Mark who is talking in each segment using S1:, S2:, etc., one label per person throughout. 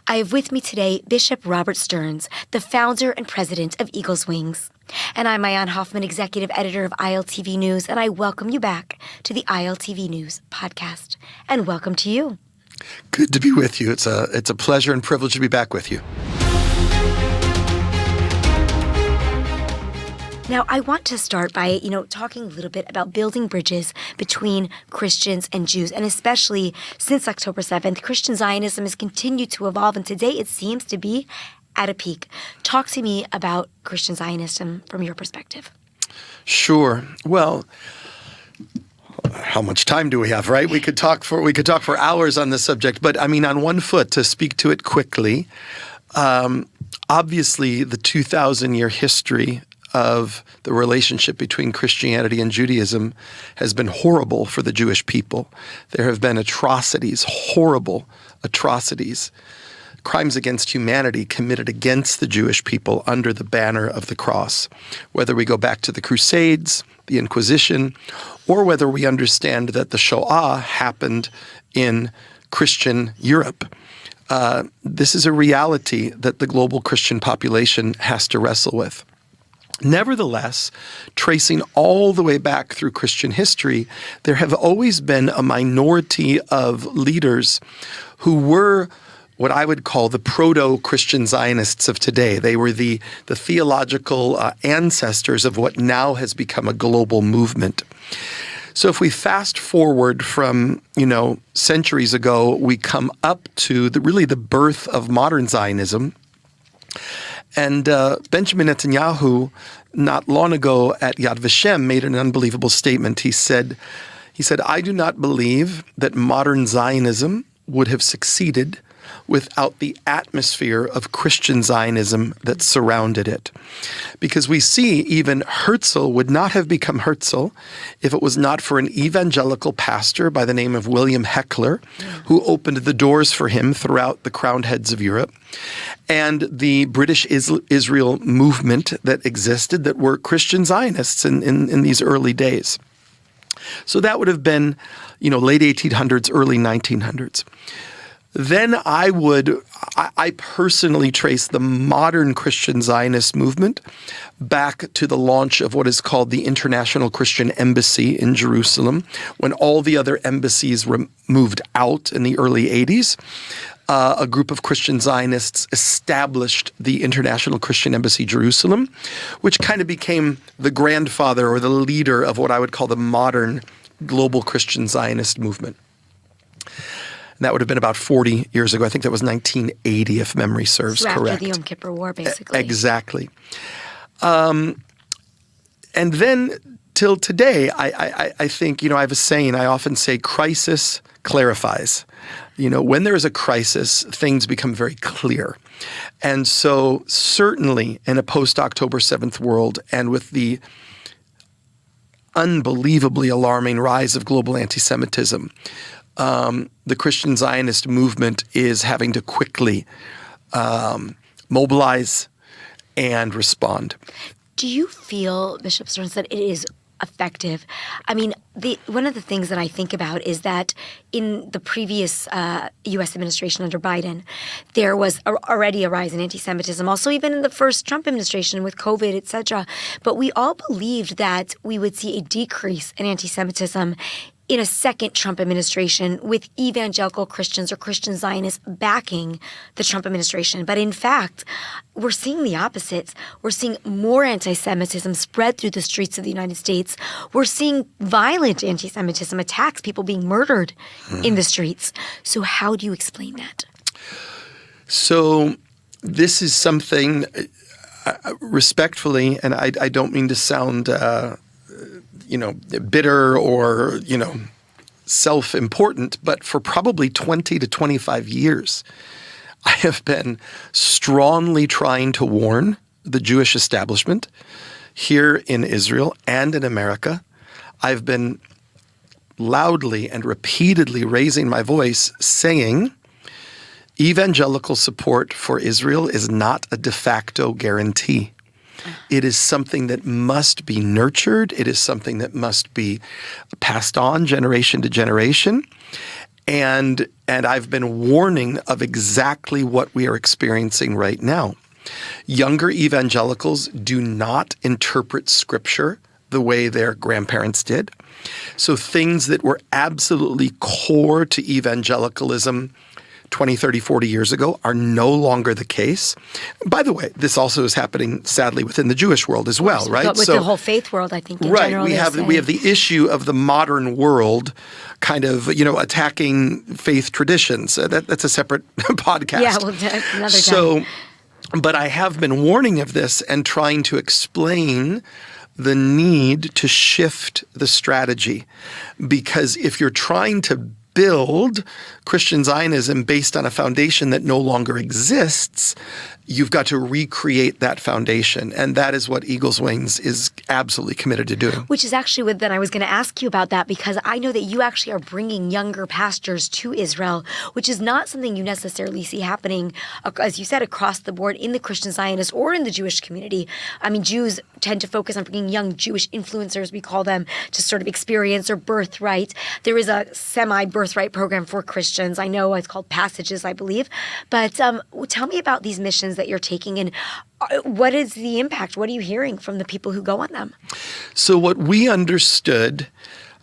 S1: I have with me today Bishop Robert Stearns, the founder and president of Eagle's Wings. And I'm Maayan Hoffman, Executive Editor of ILTV News, and I welcome you back to the ILTV News Podcast. And welcome to you.
S2: Good to be with you. It's a pleasure and privilege to be back with you.
S1: Now, I want to start by, talking a little bit about building bridges between Christians and Jews, and especially since October 7th, Christian Zionism has continued to evolve, and today it seems to be at a peak. Talk to me about Christian Zionism from your perspective.
S2: Sure. Well, how much time do we have, right? We could talk for hours on this subject, but I mean, on one foot, to speak to it quickly, obviously the 2,000-year history of the relationship between Christianity and Judaism has been horrible for the Jewish people. There have been atrocities, horrible atrocities, crimes against humanity committed against the Jewish people under the banner of the cross. Whether we go back to the Crusades, the Inquisition, or whether we understand that the Shoah happened in Christian Europe. This is a reality that the global Christian population has to wrestle with. Nevertheless, tracing all the way back through Christian history, there have always been a minority of leaders who were what I would call the proto-Christian Zionists of today. They were the theological ancestors of what now has become a global movement. So if we fast forward from, centuries ago, we come up to the birth of modern Zionism. And Benjamin Netanyahu, not long ago at Yad Vashem, made an unbelievable statement. He said, I do not believe that modern Zionism would have succeeded without the atmosphere of Christian Zionism that surrounded it. Because we see even Herzl would not have become Herzl if it was not for an evangelical pastor by the name of William Heckler, who opened the doors for him throughout the crowned heads of Europe, and the British Israel movement that existed that were Christian Zionists in these early days. So that would have been, late 1800s, early 1900s. Then I personally trace the modern Christian Zionist movement back to the launch of what is called the International Christian Embassy in Jerusalem, when all the other embassies were moved out in the early 80s. A group of Christian Zionists established the International Christian Embassy Jerusalem, which kind of became the grandfather or the leader of what I would call the modern global Christian Zionist movement. And that would have been about 40 years ago. I think that was 1980, if memory serves correct.
S1: After the Yom Kippur War, basically.
S2: Exactly. And then till today, I think, I have a saying, I often say, crisis clarifies. When there is a crisis, things become very clear. And so certainly in a post-October 7th world, and with the unbelievably alarming rise of global antisemitism, the Christian Zionist movement is having to quickly mobilize and respond.
S1: Do you feel, Bishop Stearns, that it is effective? I mean, one of the things that I think about is that in the previous U.S. administration under Biden, there was already a rise in anti-Semitism, also even in the first Trump administration with COVID, et cetera. But we all believed that we would see a decrease in anti-Semitism in a second Trump administration with evangelical Christians or Christian Zionists backing the Trump administration. But in fact, we're seeing the opposite. We're seeing more anti-Semitism spread through the streets of the United States. We're seeing violent anti-Semitism attacks, people being murdered in the streets. So how do you explain that?
S2: So this is something, respectfully, and I don't mean to sound bitter or, self-important, but for probably 20 to 25 years, I have been strongly trying to warn the Jewish establishment here in Israel and in America. I've been loudly and repeatedly raising my voice saying evangelical support for Israel is not a de facto guarantee. It is something that must be nurtured. It is something that must be passed on generation to generation. And I've been warning of exactly what we are experiencing right now. Younger evangelicals do not interpret Scripture the way their grandparents did. So things that were absolutely core to evangelicalism 20, 30, 40 years ago are no longer the case. By the way, this also is happening, sadly, within the Jewish world as well, right?
S1: But with the whole faith world, I think, in
S2: right,
S1: general.
S2: we have the issue of the modern world kind of, attacking faith traditions. That's a separate podcast.
S1: Yeah, well, another time.
S2: But I have been warning of this and trying to explain the need to shift the strategy. Because if you're trying to build Christian Zionism based on a foundation that no longer exists, you've got to recreate that foundation. And that is what Eagles Wings is absolutely committed to doing.
S1: Which is actually what then I was going to ask you about that, because I know that you actually are bringing younger pastors to Israel, which is not something you necessarily see happening, as you said, across the board in the Christian Zionist or in the Jewish community. I mean, Jews tend to focus on bringing young Jewish influencers, we call them, to sort of experience or birthright. There is a semi-birthright program for Christians. I know it's called Passages, I believe. But tell me about these missions that you're taking, and what is the impact? What are you hearing from the people who go on them?
S2: So what we understood,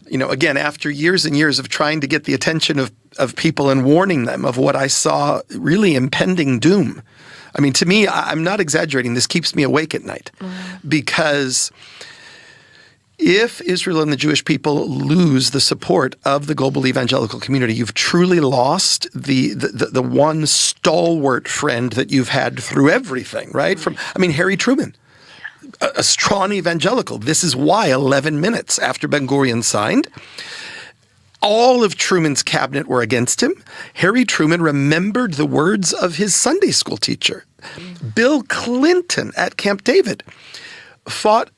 S2: again, after years and years of trying to get the attention of people and warning them of what I saw really impending doom. I mean, to me, I'm not exaggerating. This keeps me awake at night because if Israel and the Jewish people lose the support of the global evangelical community, you've truly lost the one stalwart friend that you've had through everything, right? Harry Truman, a strong evangelical. This is why 11 minutes after Ben-Gurion signed, all of Truman's cabinet were against him. Harry Truman remembered the words of his Sunday school teacher. Bill Clinton at Camp David fought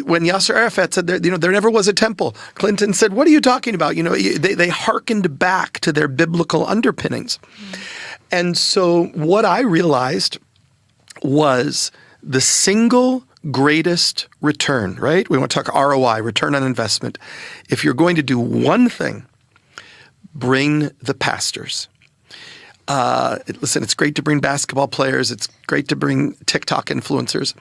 S2: when Yasser Arafat said there never was a temple. Clinton said, "What are you talking about?" They hearkened back to their biblical underpinnings. And so what I realized was the single greatest return, right? We want to talk ROI, return on investment. If you're going to do one thing, bring the pastors. Listen, it's great to bring basketball players. It's great to bring TikTok influencers.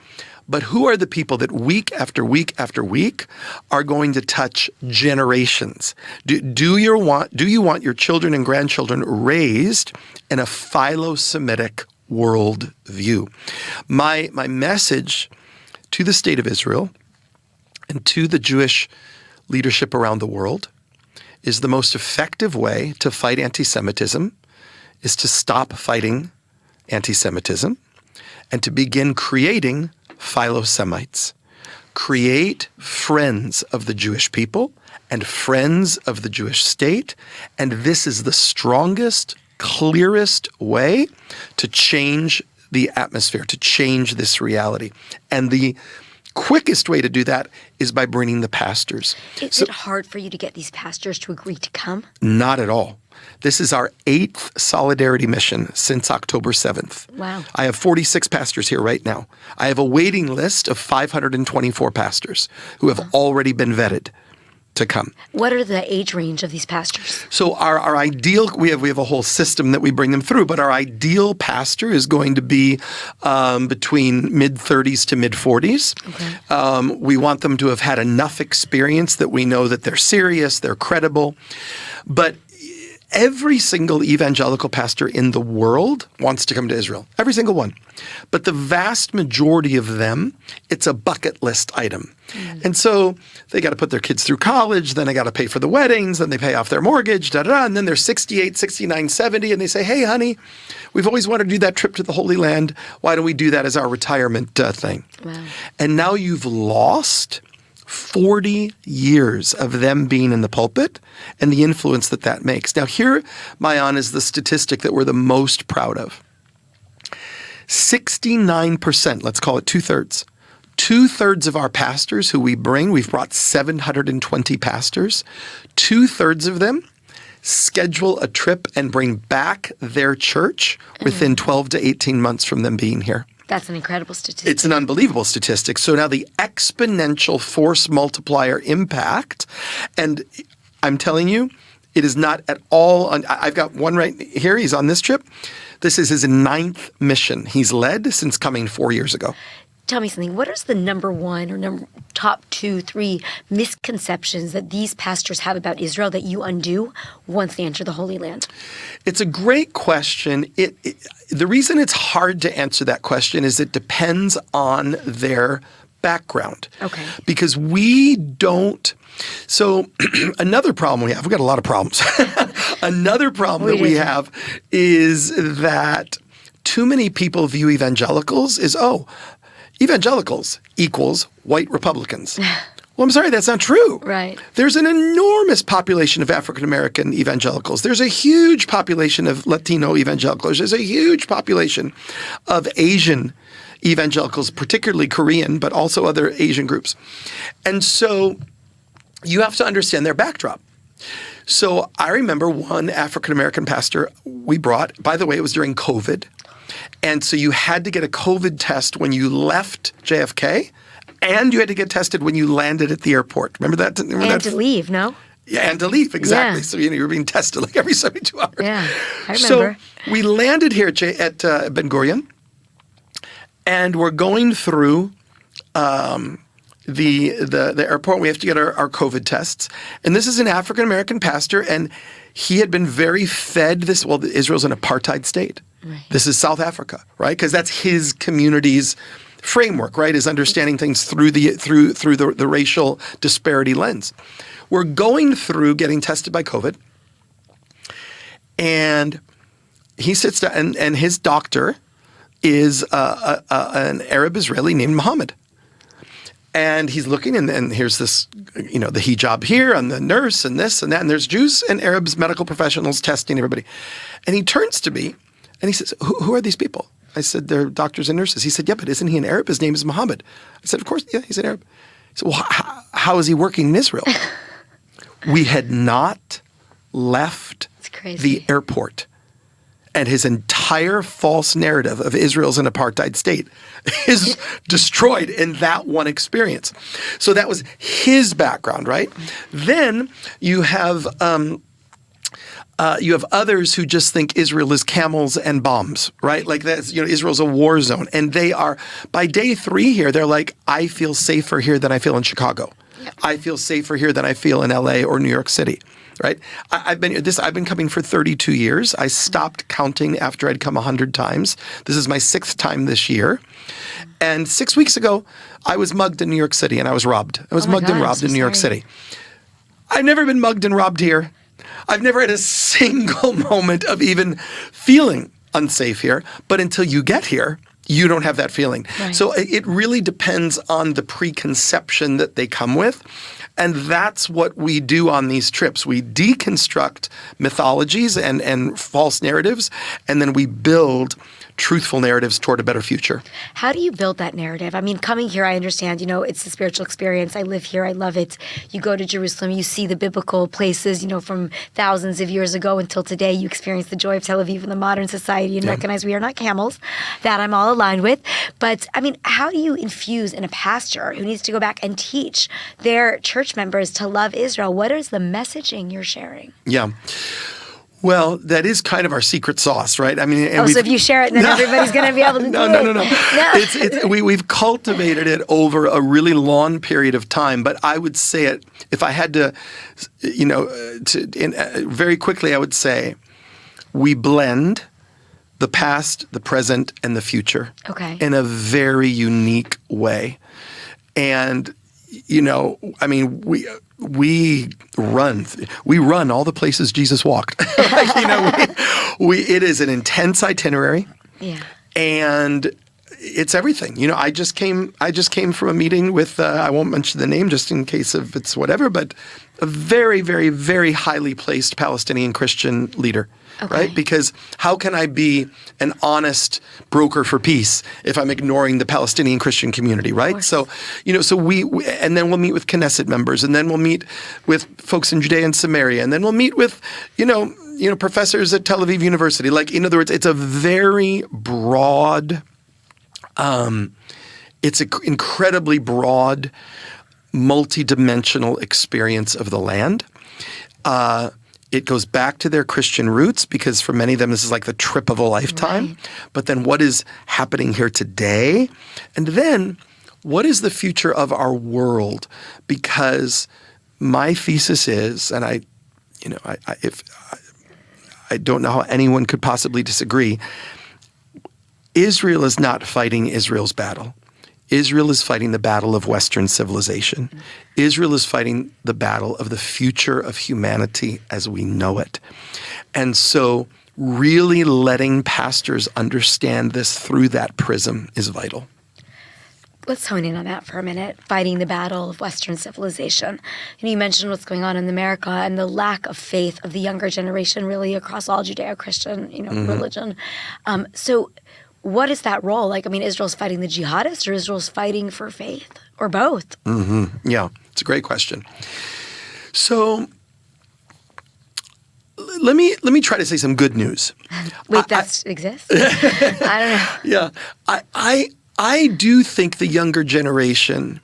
S2: But who are the people that week after week after week are going to touch generations? Do you want your children and grandchildren raised in a philo-Semitic worldview? My message to the state of Israel and to the Jewish leadership around the world is the most effective way to fight anti-Semitism is to stop fighting anti-Semitism and to begin creating philo-Semites. Create friends of the Jewish people and friends of the Jewish state. And this is the strongest, clearest way to change the atmosphere, to change this reality. And the quickest way to do that is by bringing the pastors.
S1: Is it hard for you to get these pastors to agree to come?
S2: Not at all. This is our 8th solidarity mission since October 7th.
S1: Wow.
S2: I have 46 pastors here right now. I have a waiting list of 524 pastors who have already been vetted to come.
S1: What are the age range of these pastors?
S2: So our ideal, we have a whole system that we bring them through, but our ideal pastor is going to be between mid-30s to mid-40s. Okay. We want them to have had enough experience that we know that they're serious, they're credible. But every single evangelical pastor in the world wants to come to Israel. Every single one. But the vast majority of them, it's a bucket list item. And so they got to put their kids through college, then they got to pay for the weddings, then they pay off their mortgage, and then they're 68, 69, 70, and they say, "Hey, honey, we've always wanted to do that trip to the Holy Land. Why don't we do that as our retirement thing?" Wow. And now you've lost 40 years of them being in the pulpit and the influence that makes. Now here, Maayan, is the statistic that we're the most proud of. 69%, let's call it two-thirds of our pastors who we bring, we've brought 720 pastors, 2/3 of them schedule a trip and bring back their church within 12 to 18 months from them being here.
S1: That's an incredible statistic.
S2: It's an unbelievable statistic. So now the exponential force multiplier impact, and I'm telling you, It is not at all. I've got one right here. He's on this trip. This is his 9th mission he's led since coming 4 years ago.
S1: Tell me something. What is the number one or top 2, 3 misconceptions that these pastors have about Israel that you undo once they enter the Holy Land?
S2: It's a great question. The reason it's hard to answer that question is it depends on their background.
S1: Okay.
S2: Because we don't. So another problem we've got a lot of problems. Another problem that we have is that too many people view evangelicals as, evangelicals equals white Republicans. Well, I'm sorry, that's not true.
S1: Right.
S2: There's an enormous population of African-American evangelicals. There's a huge population of Latino evangelicals. There's a huge population of Asian evangelicals, particularly Korean, but also other Asian groups. And so you have to understand their backdrop. So I remember one African-American pastor we brought, by the way, it was during COVID. And so you had to get a COVID test when you left JFK, and you had to get tested when you landed at the airport. Remember that?
S1: To leave, no?
S2: Yeah, and to leave, exactly.
S1: Yeah.
S2: So you were being tested like every 72 hours.
S1: Yeah, I remember.
S2: So we landed here at Ben Gurion, and we're going through the airport. We have to get our COVID tests. And this is an African-American pastor, and he had been very fed Israel's an apartheid state.
S1: Right.
S2: This is South Africa, right? Because that's his community's framework, right? Is understanding things through the racial disparity lens. We're going through getting tested by COVID, and he sits down, and his doctor is an Arab Israeli named Muhammad. And he's looking, and here's this, the hijab here, and the nurse, and this and that, and there's Jews and Arabs, medical professionals testing everybody. And he turns to me, and he says, who are these people? I said, they're doctors and nurses. He said, yeah, but isn't he an Arab? His name is Muhammad. I said, of course, yeah, he's an Arab. He said, well, how is he working in Israel? We had not left the airport. And his entire false narrative of Israel's an apartheid state is destroyed in that one experience. So that was his background, right? Then you have others who just think Israel is camels and bombs, right? Like that's, Israel's a war zone. And they are, by day 3 here, they're like, I feel safer here than I feel in Chicago. Yep. I feel safer here than I feel in LA or New York City. Right? I've been coming for 32 years. I stopped counting after I'd come 100 times. This is my 6th time this year. And 6 weeks ago, I was mugged in New York City, and I was robbed. I was mugged and robbed in New York City. I've never been mugged and robbed here. I've never had a single moment of even feeling unsafe here. But until you get here, you don't have that feeling. Right. So it really depends on the preconception that they come with. And that's what we do on these trips. We deconstruct mythologies and false narratives, and then we build truthful narratives toward a better future.
S1: How do you build that narrative? I mean, coming here, I understand, it's a spiritual experience. I live here. I love it. You go to Jerusalem, you see the biblical places, from thousands of years ago until today. You experience the joy of Tel Aviv in the modern society and recognize we are not camels. That I'm all aligned with. But, I mean, how do you infuse in a pastor who needs to go back and teach their church members to love Israel? What is the messaging you're sharing?
S2: Yeah. Well, that is kind of our secret sauce, right? I mean,
S1: so if you share it, then everybody's going to be able to do it.
S2: No. We've cultivated it over a really long period of time. But I would say it, if I had to, very quickly, I would say we blend the past, the present, and the future in a very unique way. And, we run all the places Jesus walked. It is an intense itinerary. Yeah. And it's everything. I just came from a meeting with I won't mention the name just in case of it's whatever, but a very, very, very highly placed Palestinian Christian leader. Right? Because how can I be an honest broker for peace if I'm ignoring the Palestinian Christian community, right? So, so we and then we'll meet with Knesset members, and then we'll meet with folks in Judea and Samaria, and then we'll meet with, professors at Tel Aviv University. Like, in other words, it's a very broad, it's an incredibly broad, multidimensional experience of the land. It goes back to their Christian roots because for many of them, this is like the trip of a lifetime.
S1: Right.
S2: But then what is happening here today? And then what is the future of our world? Because my thesis is, and I don't know how anyone could possibly disagree, Israel is not fighting Israel's battle. Israel is fighting the battle of Western civilization. Israel is fighting the battle of the future of humanity as we know it. And so really letting pastors understand this through that prism is vital.
S1: Let's hone in on that for a minute, fighting the battle of Western civilization. You mentioned what's going on in America and the lack of faith of the younger generation really across all Judeo-Christian, religion. So what is that role? Israel's fighting the jihadists or Israel's fighting for faith or both?
S2: Mm-hmm. Yeah, it's a great question. So let me try to say some good news.
S1: Wait, that exists? I don't know.
S2: Yeah, I do think the younger generation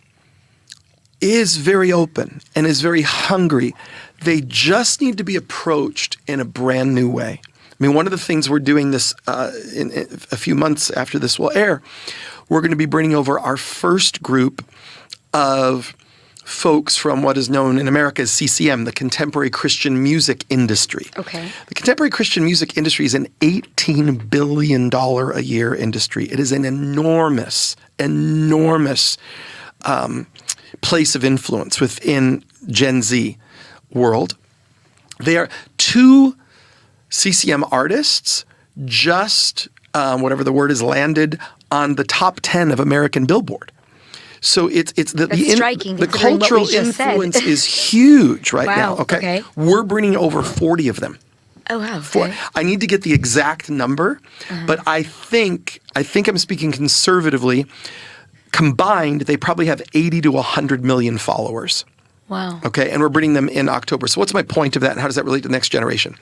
S2: is very open and is very hungry. They just need to be approached in a brand new way. One of the things we're doing this in a few months after this will air, we're going to be bringing over our first group of folks from what is known in America as CCM, the Contemporary Christian Music Industry.
S1: Okay.
S2: The Contemporary Christian Music Industry is an $18 billion a year industry. It is an enormous place of influence within Gen Z world. They are two CCM artists just, whatever the word is, landed on the top 10 of American Billboard. So it's
S1: striking,
S2: the cultural influence is huge right now. Okay? We're bringing over 40 of them.
S1: Oh wow! Okay.
S2: I need to get the exact number, but I think I'm speaking conservatively. Combined, they probably have 80 to 100 million followers.
S1: Wow.
S2: Okay, and we're bringing them in October. So what's my point of that, and how does that relate to the next generation?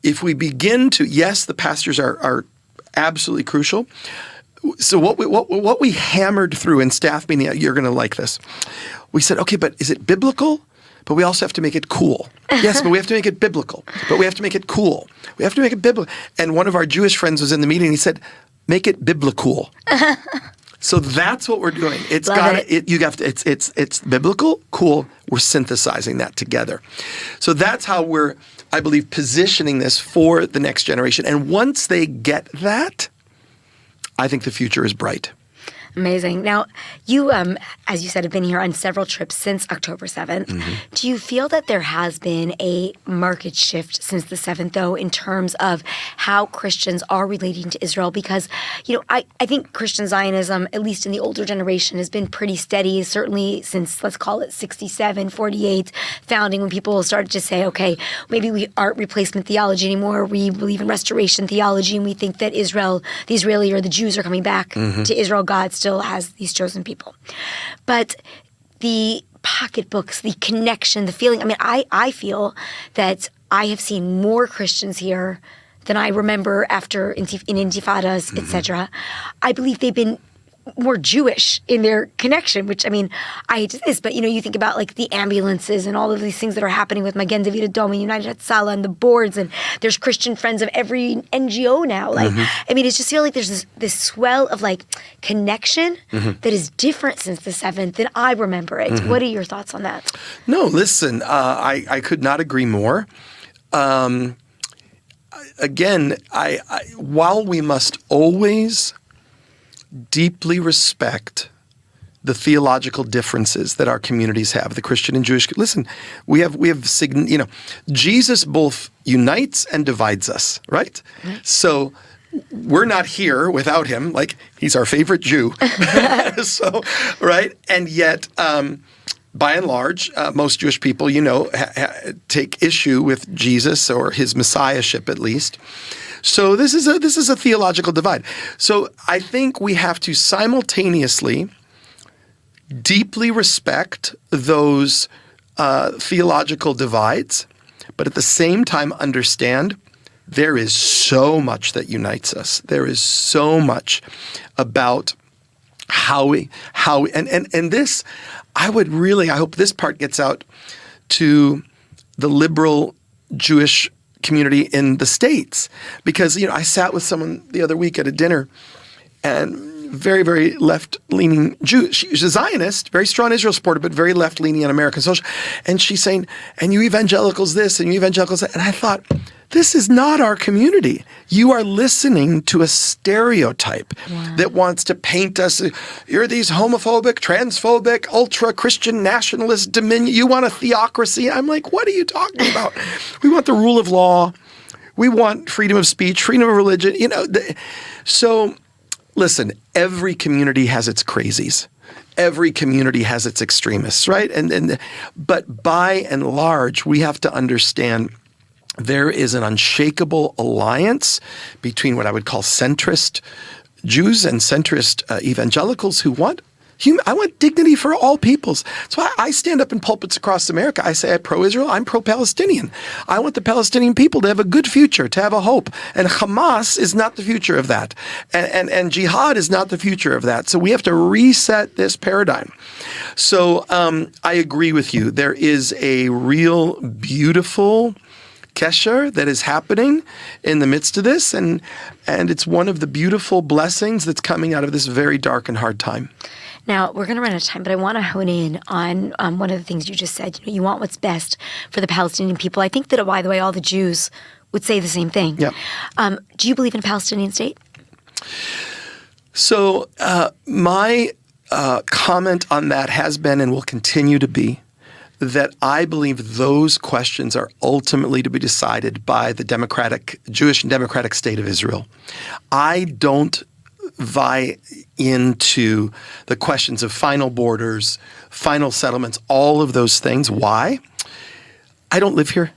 S2: If we begin to, yes, the pastors are absolutely crucial. So what we hammered through in staff meeting, you're going to like this. We said, okay, but is it biblical? But we also have to make it cool. Yes, but we have to make it biblical. But we have to make it cool. We have to make it biblical. And one of our Jewish friends was in the meeting and he said, make it biblical. So that's what we're doing. It's it's biblical, cool. We're synthesizing that together. So that's how we're, I believe, positioning this for the next generation. And once they get that, I think the future is bright.
S1: Amazing. Now, you, as you said, have been here on several trips since October 7th. Mm-hmm. Do you feel that there has been a market shift since the 7th, though, in terms of how Christians are relating to Israel? Because, I think Christian Zionism, at least in the older generation, has been pretty steady, certainly since, let's call it 67, 48, founding, when people started to say, okay, maybe we aren't replacement theology anymore. We believe in restoration theology, and we think that Israel, the Israeli or the Jews are coming back to Israel. God still has these chosen people. But the pocketbooks, the connection, the feeling, I feel that I have seen more Christians here than I remember after in intifadas, etc. I believe they've been more Jewish in their connection, which, I hate to this, but, you think about, like, the ambulances and all of these things that are happening with Magen David Adom and United Hatzalah and the boards, and there's Christian Friends of every NGO now. Like, it's just feel like there's this swell of, like, connection that is different since the 7th than I remember it. What are your thoughts on that?
S2: No, listen, I could not agree more. Again, while we must always deeply respect the theological differences that our communities have, the Christian and Jewish. Listen, we have Jesus both unites and divides us, right? So we're not here without him. Like, he's our favorite Jew. So, right? And yet, by and large, most Jewish people, take issue with Jesus or his messiahship at least. So this is a theological divide. So I think we have to simultaneously deeply respect those theological divides, but at the same time understand there is so much that unites us. There is so much about how we and this, I hope this part gets out to the liberal Jewish community in the States. Because, I sat with someone the other week at a dinner, and very, very left-leaning Jew. She's a Zionist, very strong Israel supporter, but very left-leaning on American social. And she's saying, and you evangelicals this, and you evangelicals that. And I thought, this is not our community. You are listening to a stereotype that wants to paint us. You're these homophobic, transphobic, ultra-Christian nationalist dominion. You want a theocracy. I'm like, what are you talking about? We want the rule of law. We want freedom of speech, freedom of religion. So listen, every community has its crazies. Every community has its extremists, right? But by and large, we have to understand there is an unshakable alliance between what I would call centrist Jews and centrist evangelicals who want I want dignity for all peoples. That's why I stand up in pulpits across America. I say I'm pro-Israel, I'm pro-Palestinian. I want the Palestinian people to have a good future, to have a hope. And Hamas is not the future of that. And jihad is not the future of that. So we have to reset this paradigm. So I agree with you. There is a real beautiful kesher that is happening in the midst of this. And it's one of the beautiful blessings that's coming out of this very dark and hard time.
S1: Now, we're going to run out of time, but I want to hone in on one of the things you just said. You want what's best for the Palestinian people. I think that, by the way, all the Jews would say the same thing.
S2: Yeah.
S1: Do you believe in a Palestinian state?
S2: So my comment on that has been and will continue to be that I believe those questions are ultimately to be decided by the Jewish and democratic state of Israel. I don't vie into the questions of final borders, final settlements, all of those things. Why? I don't live here.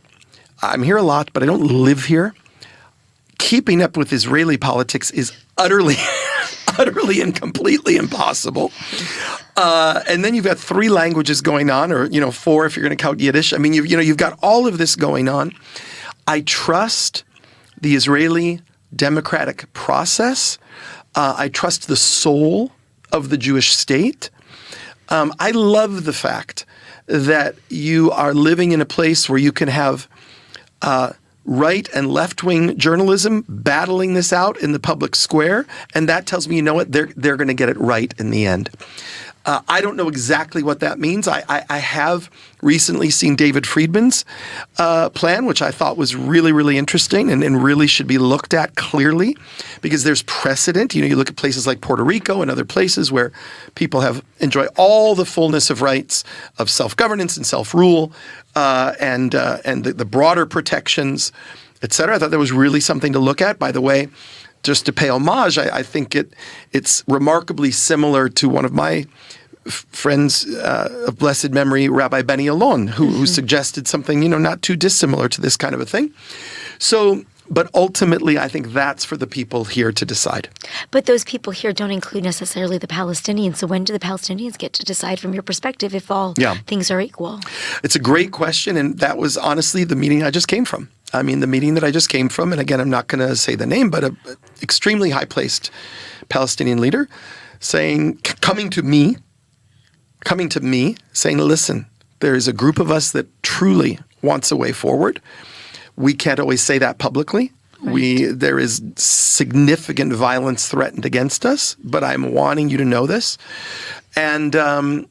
S2: I'm here a lot, but I don't live here. Keeping up with Israeli politics is utterly and completely impossible. And then you've got 3 languages going on, or 4 if you're going to count Yiddish. I mean, you've got all of this going on. I trust the Israeli democratic process. I trust the soul of the Jewish state. I love the fact that you are living in a place where you can have right and left-wing journalism battling this out in the public square, and that tells me, you know what, they're going to get it right in the end. I don't know exactly what that means. I have recently seen David Friedman's plan, which I thought was really, really interesting and really should be looked at clearly because there's precedent. You look at places like Puerto Rico and other places where people enjoy all the fullness of rights of self-governance and self-rule and the broader protections, et cetera. I thought that was really something to look at. By the way, just to pay homage, I think it's remarkably similar to one of my friends of blessed memory, Rabbi Benny Alon, who suggested something, not too dissimilar to this kind of a thing. So, but ultimately, I think that's for the people here to decide. But
S1: those people here don't include necessarily the Palestinians. So when do the Palestinians get to decide from your perspective if all things are equal?
S2: It's a great question. And that was honestly the meeting I just came from. I mean, the meeting that I just came from, and again, I'm not going to say the name, but an extremely high-placed Palestinian leader coming to me, saying, listen, there is a group of us that truly wants a way forward. We can't always say that publicly. Right. There is significant violence threatened against us, but I'm wanting you to know this. And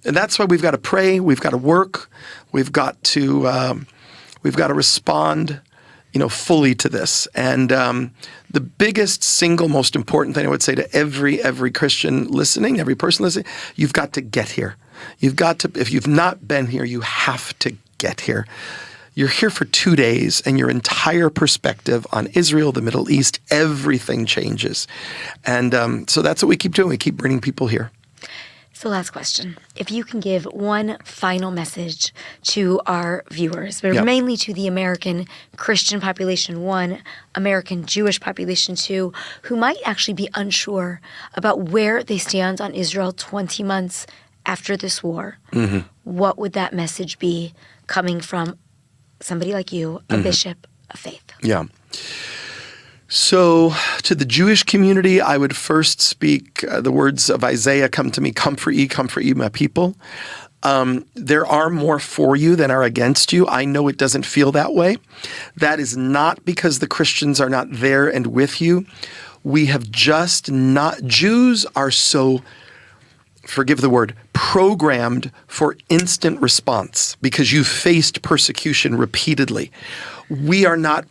S2: that's why we've got to pray, we've got to work, we've got to respond fully to this. And the biggest single most important thing I would say to every Christian listening, every person listening, you've got to get here. You've got to, if you've not been here, you have to get here. You're here for 2 days and your entire perspective on Israel, the Middle East, everything changes. And so that's what we keep doing. We keep bringing people here.
S1: So last question. If you can give one final message to our viewers, but mainly to the American Christian population, 1, American Jewish population, 2, who might actually be unsure about where they stand on Israel 20 months after this war, what would that message be coming from somebody like you, a bishop of faith?
S2: Yeah. So to the Jewish community, I would first speak the words of Isaiah come to me, comfort ye, my people. There are more for you than are against you. I know it doesn't feel that way. That is not because the Christians are not there and with you. We have just not, Jews are so, forgive the word, programmed for instant response because you've faced persecution repeatedly. We are not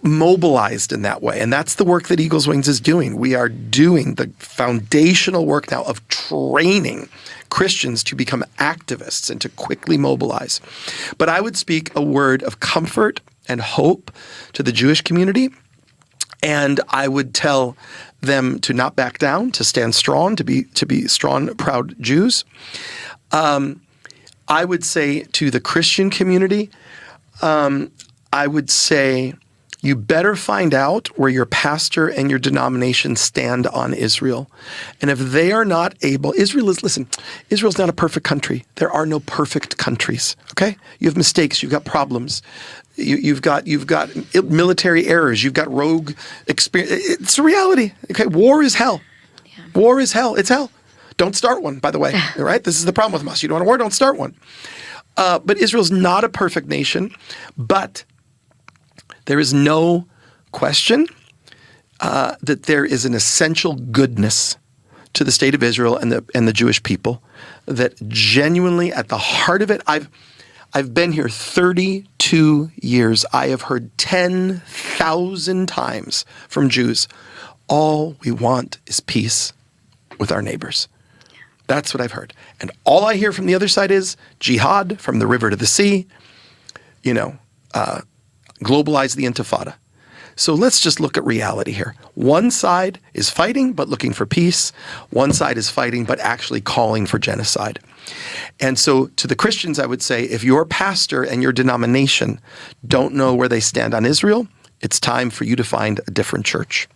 S2: mobilized in that way. And that's the work that Eagle's Wings is doing. We are doing the foundational work now of training Christians to become activists and to quickly mobilize. But I would speak a word of comfort and hope to the Jewish community. And I would tell them to not back down, to stand strong, to be strong, proud Jews. I would say to the Christian community, I would say, you better find out where your pastor and your denomination stand on Israel. And if they are not able, Israel's not a perfect country. There are no perfect countries, okay? You have mistakes, you've got problems. You've got military errors, you've got rogue experience. It's a reality, okay? War is hell. Yeah. War is hell, it's hell. Don't start one, by the way, all right? This is the problem with us. You don't want a war, don't start one. But Israel's not a perfect nation, but there is no question that there is an essential goodness to the state of Israel and the Jewish people that genuinely at the heart of it, I've been here 32 years. I have heard 10,000 times from Jews, all we want is peace with our neighbors. That's what I've heard. And all I hear from the other side is jihad from the river to the sea, globalize the intifada. So let's just look at reality here. One side is fighting but looking for peace. One side is fighting but actually calling for genocide. And so to the Christians, I would say, if your pastor and your denomination don't know where they stand on Israel, it's time for you to find a different church.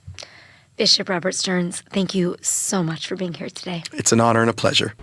S1: Bishop Robert Stearns, thank you so much for being here today.
S2: It's an honor and a pleasure.